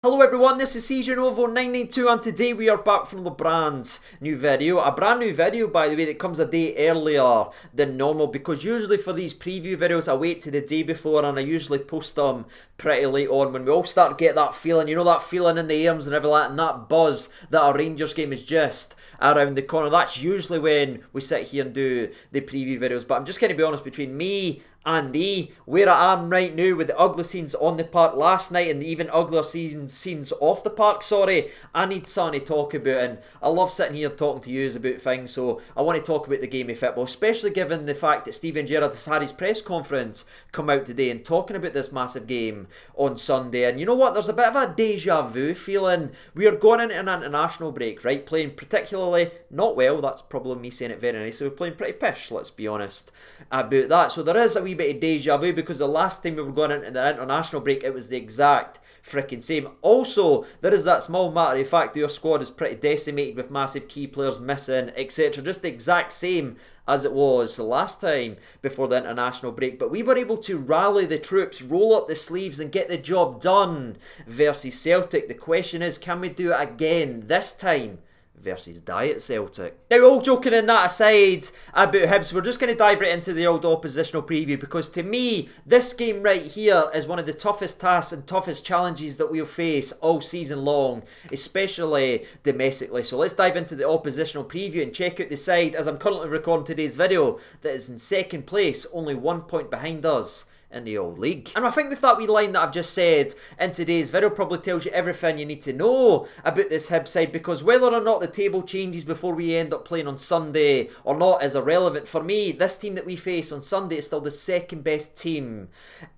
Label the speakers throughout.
Speaker 1: Hello everyone, this is CJNovo992 and today we are back from the brand new video. A brand new video, by the way, that comes a day earlier than normal because usually for these preview videos I wait to the day before and I usually post them pretty late on when we all start to get that feeling, you know, that feeling in the arms and everything and that buzz that our Rangers game is just around the corner. That's usually when we sit here and do the preview videos, but I'm just going to be honest, between me and where I am right now with the ugly scenes on the park last night and the even uglier scenes off the park, I need something to talk about, and I love sitting here talking to you about things, so I want to talk about the game of football, especially given the fact that Steven Gerrard has had his press conference come out today and talking about this massive game on Sunday. And you know what, there's a bit of a deja vu feeling. We are going into an international break, right, playing particularly not well. That's probably me saying it very nicely. We're playing pretty pish, let's be honest about that, so there is a wee bit of deja vu because the last time we were going into the international break it was the exact freaking same. Also, there is that small matter of fact that your squad is pretty decimated with massive key players missing, etc. Just the exact same as it was the last time before the international break. But we were able to rally the troops, roll up the sleeves and get the job done versus Celtic. The question is, can we do it again this time versus Diet Celtic? Now, all joking and that aside about Hibs, we're just going to dive right into the old oppositional preview because to me, this game right here is one of the toughest tasks and toughest challenges that we'll face all season long, especially domestically. So let's dive into the oppositional preview and check out the side as I'm currently recording today's video that is in second place, only 1 point behind us in the old league. And I think with that wee line that I've just said in today's video probably tells you everything you need to know about this Hibs side, because whether or not the table changes before we end up playing on Sunday or not is irrelevant. For me, this team that we face on Sunday is still the second best team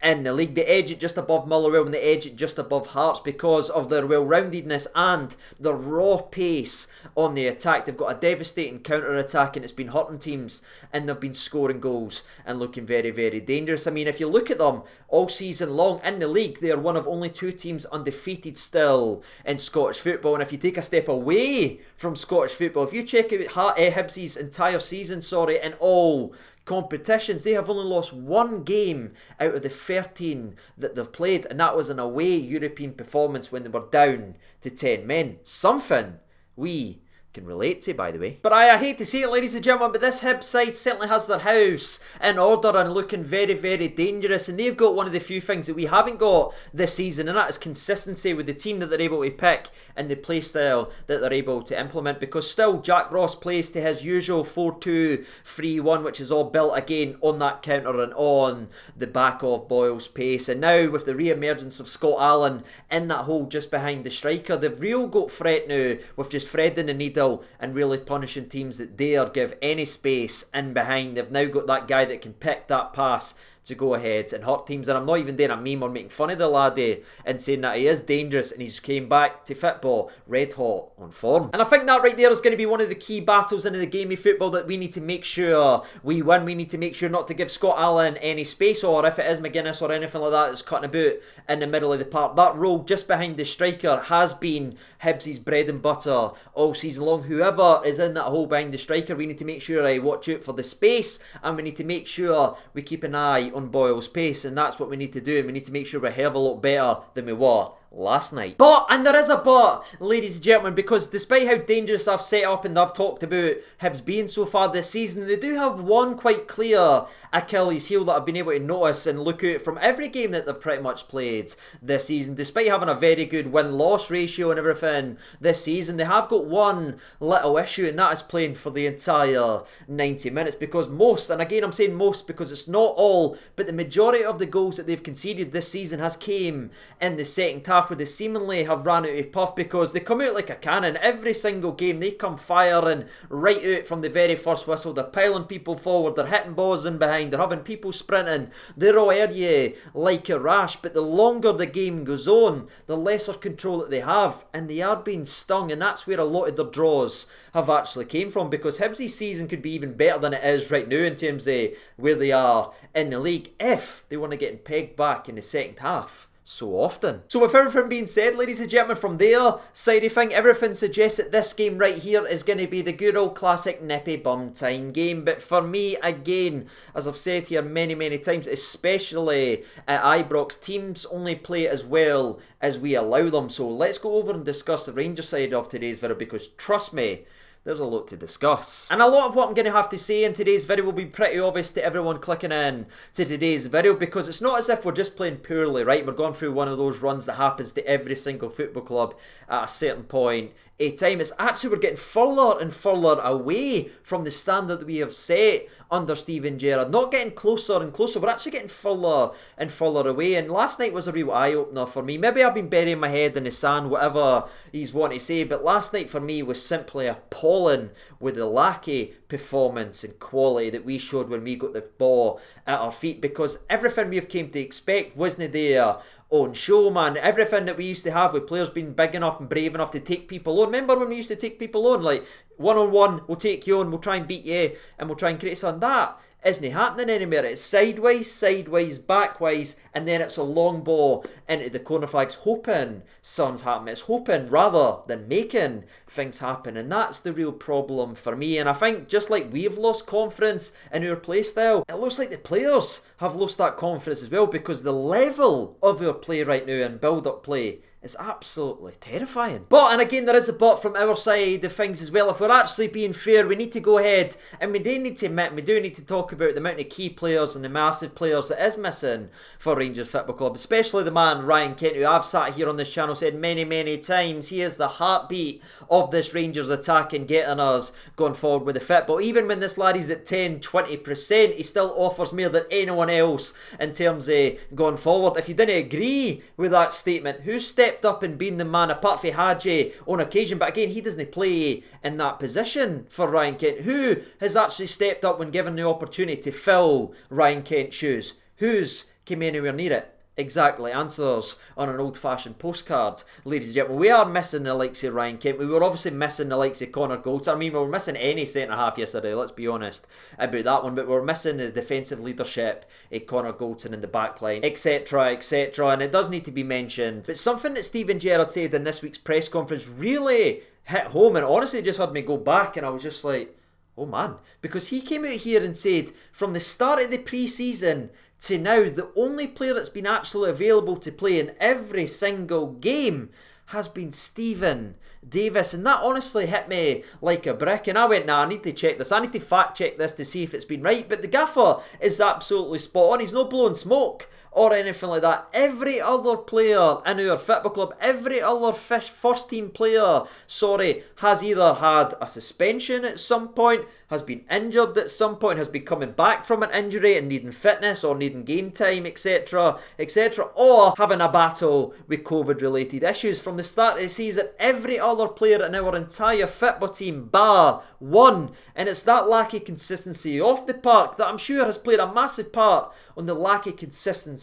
Speaker 1: in the league. They edge it just above Motherwell and they edge it just above Hearts because of their well-roundedness and the raw pace on the attack. They've got a devastating counter-attack and it's been hurting teams and they've been scoring goals and looking very, very dangerous. I mean, if you look at them all season long in the league, they are one of only two teams undefeated still in Scottish football. And if you take a step away from Scottish football, if you check out Hibs' entire season, in all competitions, they have only lost one game out of the 13 that they've played, and that was an away European performance when they were down to 10 men. Something we can relate to, by the way. But I hate to say it, ladies and gentlemen, but this Hibs side certainly has their house in order and looking very, very dangerous, and they've got one of the few things that we haven't got this season, and that is consistency with the team that they're able to pick and the play style that they're able to implement, because still Jack Ross plays to his usual 4-2-3-1, which is all built again on that counter and on the back of Boyle's pace. And now with the re-emergence of Scott Allen in that hole just behind the striker, they've real got threat now with just threading the needle and really punishing teams that dare give any space in behind. They've now got that guy that can pick that pass to go ahead and hurt teams, and I'm not even doing a meme or making fun of the laddie and saying that he is dangerous and he's came back to football red hot on form. And I think that right there is going to be one of the key battles in the game of football that we need to make sure we win. We need to make sure not to give Scott Allen any space, or if it is McGuinness or anything like that that's cutting about in the middle of the park. That role just behind the striker has been Hibs' bread and butter all season long. Whoever is in that hole behind the striker, we need to make sure I watch out for the space, and we need to make sure we keep an eye on Boyle's pace, and that's what we need to do, and we need to make sure we're a hell of a lot better than we were last night. But, and there is a but, ladies and gentlemen, because despite how dangerous I've set up and I've talked about Hibs being so far this season, they do have one quite clear Achilles heel that I've been able to notice and look at from every game that they've pretty much played this season. Despite having a very good win-loss ratio and everything this season, they have got one little issue, and that is playing for the entire 90 minutes, because most, and again I'm saying most because it's not all, but the majority of the goals that they've conceded this season has came in the second half, where they seemingly have ran out of puff because they come out like a cannon. Every single game they come firing right out from the very first whistle. They're piling people forward, they're hitting balls in behind, they're having people sprinting, they're all air you like a rash. But the longer the game goes on, the lesser control that they have, and they are being stung, and that's where a lot of their draws have actually came from, because Hibs' season could be even better than it is right now in terms of where they are in the league if they want to get pegged back in the second half so often. So with everything being said, ladies and gentlemen, from their side of thing, everything suggests that this game right here is going to be the good old classic nippy bum time game. But for me, again, as I've said here many times, especially at Ibrox, teams only play as well as we allow them. So let's go over and discuss the Rangers side of today's video, because trust me, there's a lot to discuss. And a lot of what I'm going to have to say in today's video will be pretty obvious to everyone clicking in to today's video, because it's not as if we're just playing poorly, right? We're going through one of those runs that happens to every single football club at a certain point in time. It's actually we're getting further and further away from the standard that we have set under Steven Gerrard. Not getting closer and closer, we're actually getting further and further away. And last night was a real eye-opener for me. Maybe I've been burying my head in the sand, whatever he's wanting to say, but last night for me was simply appalling with the lackey performance and quality that we showed when we got the ball at our feet, because everything we've came to expect wasn't there on show, man. Everything that we used to have with players being big enough and brave enough to take people on. Remember when we used to take people on, like one-on-one, we'll take you on, we'll try and beat you, and we'll try and create something. That isn't happening anymore. It's sideways, backwise, and then it's a long ball into the corner flags, hoping something's happening. It's hoping rather than making things happen, and that's the real problem for me. And I think just like we've lost confidence in our play style, it looks like the players have lost that confidence as well, because the level of our play right now and build-up play is absolutely terrifying. But, and again, there is a but from our side of things as well. If we're actually being fair, we need to go ahead and we do need to admit, we do need to talk about the amount of key players and the massive players that is missing for Rangers Football Club, especially the man Ryan Kent, who I've sat here on this channel said many times, he is the heartbeat of this Rangers attack and getting us going forward with the football. Even when this lad is at 10-20%, he still offers more than anyone else in terms of going forward. If you didn't agree with that statement, who stepped up and been the man apart from Hadji on occasion? But again, he doesn't play in that position for Ryan Kent. Who has actually stepped up when given the opportunity to fill Ryan Kent's shoes? Who's came anywhere near it? Exactly, answers on an old-fashioned postcard, ladies and gentlemen. We are missing the likes of Ryan Kent. We were obviously missing the likes of Connor Goldson. I mean, we were missing any centre-half yesterday, let's be honest about that one, but we were missing the defensive leadership of Connor Goldson in the back line, etc, and it does need to be mentioned. But something that Steven Gerrard said in this week's press conference really hit home, and honestly just had me go back, and I was just like, oh man, because he came out here and said from the start of the pre-season to now, the only player that's been actually available to play in every single game has been Steven Davis, and that honestly hit me like a brick, and I went, nah, I need to check this, I need to fact check this to see if it's been right. But the gaffer is absolutely spot on, he's not blowing smoke or anything like that. Every other player in our football club, every other first team player, has either had a suspension at some point, has been injured at some point, has been coming back from an injury and needing fitness or needing game time, etc, or having a battle with COVID related issues. From the start of the season, every other player in our entire football team bar one, and it's that lack of consistency off the park that I'm sure has played a massive part on the lack of consistency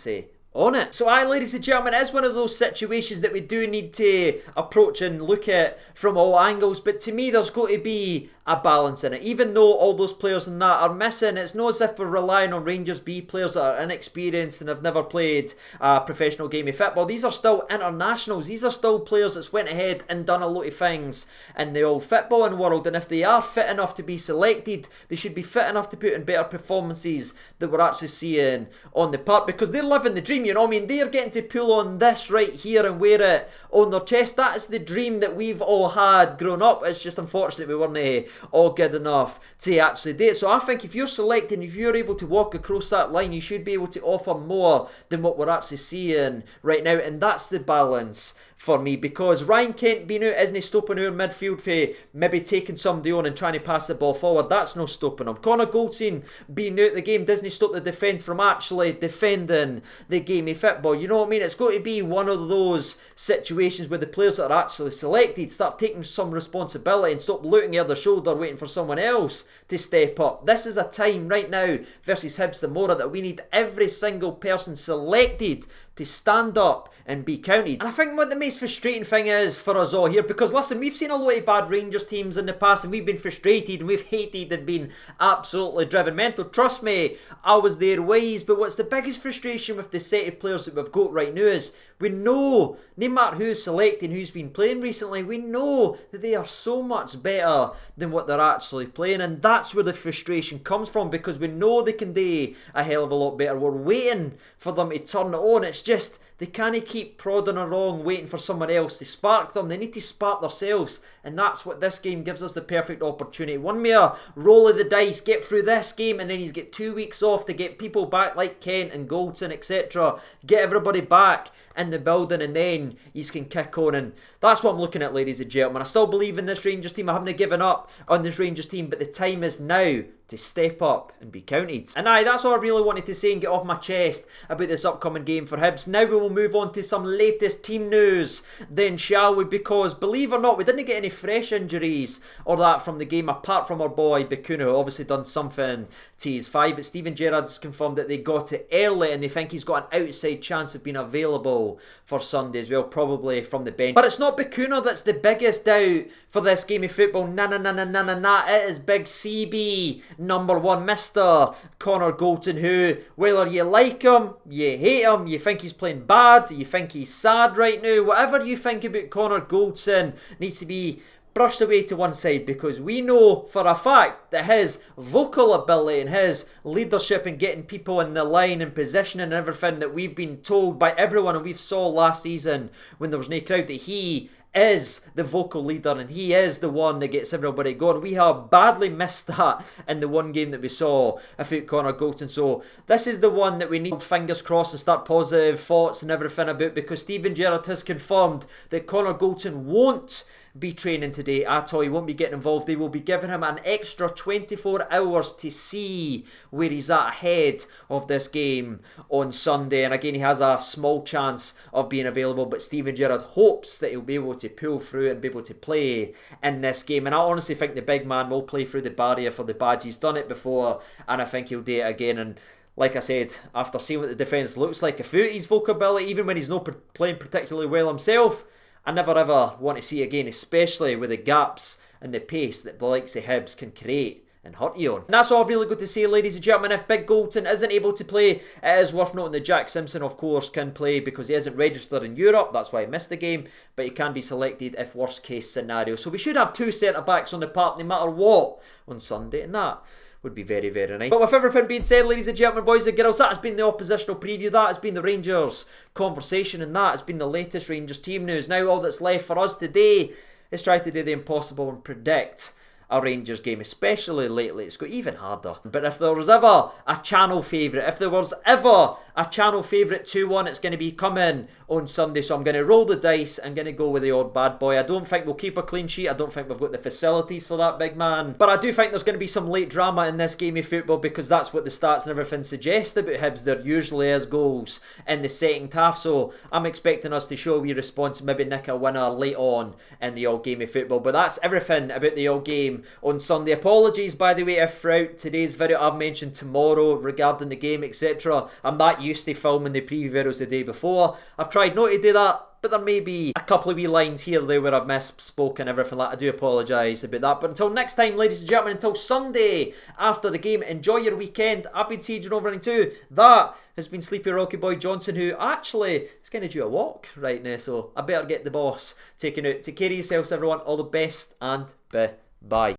Speaker 1: on it. So ladies and gentlemen, it is one of those situations that we do need to approach and look at from all angles, but to me there's got to be a balance in it. Even though all those players and that are missing, it's not as if we're relying on Rangers B players that are inexperienced and have never played a professional game of football. These are still internationals. These are still players that's went ahead and done a lot of things in the old footballing world, and if they are fit enough to be selected, they should be fit enough to put in better performances that we're actually seeing on the park, because they're living the dream, you know what I mean? They're getting to pull on this right here and wear it on their chest. That is the dream that we've all had growing up. It's just unfortunate we weren't all good enough to actually do it. So I think if you're selecting, if you're able to walk across that line, you should be able to offer more than what we're actually seeing right now, and that's the balance for me, because Ryan Kent being out isn't stopping our midfield for maybe taking somebody on and trying to pass the ball forward. That's no stopping him. Connor Goldson being out the game doesn't stop the defence from actually defending the game of football. You know what I mean? It's got to be one of those situations where the players that are actually selected start taking some responsibility and stop looking over their shoulder waiting for someone else to step up. This is a time right now versus Hibs tomorrow that we need every single person selected to stand up and be counted. And I think what the most frustrating thing is for us all here, because listen, we've seen a lot of bad Rangers teams in the past and we've been frustrated and we've hated and been absolutely driven mental. Trust me, I was their ways, but what's the biggest frustration with the set of players that we've got right now is We know, no matter who's selecting, who's been playing recently, we know that they are so much better than what they're actually playing, and that's where the frustration comes from, because we know they can do a hell of a lot better. We're waiting for them to turn it on. It's just they can't keep prodding along waiting for someone else to spark them. They need to spark themselves, and that's what this game gives us the perfect opportunity. One mere roll of the dice, get through this game, and then he's get 2 weeks off to get people back like Kent and Goldson, etc. Get everybody back in the building, and then he can kick on. And that's what I'm looking at, ladies and gentlemen. I still believe in this Rangers team. I haven't given up on this Rangers team, but the time is now to step up and be counted. And aye, that's all I really wanted to say and get off my chest about this upcoming game for Hibs. Now we will move on to some latest team news then, shall we? Because believe it or not, we didn't get any fresh injuries or that from the game, apart from our boy Bakuna, who obviously done something to his thigh. But Steven Gerrard's confirmed that they got it early and they think he's got an outside chance of being available for Sunday as well, probably from the bench. But it's not Bakuna that's the biggest doubt for this game of football. Nah. It is big CB number 1, Mr. Connor Goldson, who, whether you like him, you hate him, you think he's playing bad, you think he's sad right now, whatever you think about Connor Goldson needs to be brushed away to one side, because we know for a fact that his vocal ability and his leadership and getting people in the line and positioning and everything that we've been told by everyone and we've saw last season when there was no crowd, that he is the vocal leader and he is the one that gets everybody going. We have badly missed that in the one game that we saw about Connor Goldson. So this is the one that we need, fingers crossed, and start positive thoughts and everything about, because Steven Gerrard has confirmed that Connor Goldson won't be training today at all. He won't be getting involved. They will be giving him an extra 24 hours to see where he's at ahead of this game on Sunday. And again, he has a small chance of being available, but Steven Gerrard hopes that he'll be able to pull through and be able to play in this game. And I honestly think the big man will play through the barrier for the badge. He's done it before, and I think he'll do it again. And like I said, after seeing what the defence looks like, if his vocability, even when he's not playing particularly well himself, I never ever want to see again, especially with the gaps and the pace that the likes of Hibs can create and hurt you on. And that's all I've really got to say, ladies and gentlemen. If Big Goldson isn't able to play, it is worth noting that Jack Simpson, of course, can play because he isn't registered in Europe. That's why he missed the game, but he can be selected if worst case scenario. So we should have 2 centre-backs on the park no matter what on Sunday, and that would be very, very nice. But with everything being said, ladies and gentlemen, boys and girls, that has been the oppositional preview, that has been the Rangers conversation, and that has been the latest Rangers team news. Now all that's left for us today is try to do the impossible and predict a Rangers game, especially lately. It's got even harder. But if there was ever a channel favourite, if there was ever a channel favourite 2-1, it's going to be coming on Sunday. So I'm going to roll the dice. I'm going to go with the odd bad boy. I don't think we'll keep a clean sheet. I don't think we've got the facilities for that, big man. But I do think there's going to be some late drama in this game of football, because that's what the stats and everything suggest about Hibs. There usually is goals in the second half. So I'm expecting us to show a wee response, maybe nick a winner late on in the old game of football. But that's everything about the old game on Sunday. Apologies, by the way, if throughout today's video I've mentioned tomorrow regarding the game, etc. I'm that used to filming the preview videos the day before. I've tried not to do that, but there may be a couple of wee lines here or there where I've misspoken, everything like that. I do apologise about that. But until next time, ladies and gentlemen, until Sunday after the game, enjoy your weekend. I've been TJ over 92. That has been Sleepy Rocky Boy Johnson, who actually is going to do a walk right now, so I better get the boss taken out. Take care of yourselves, everyone. All the best, and bye.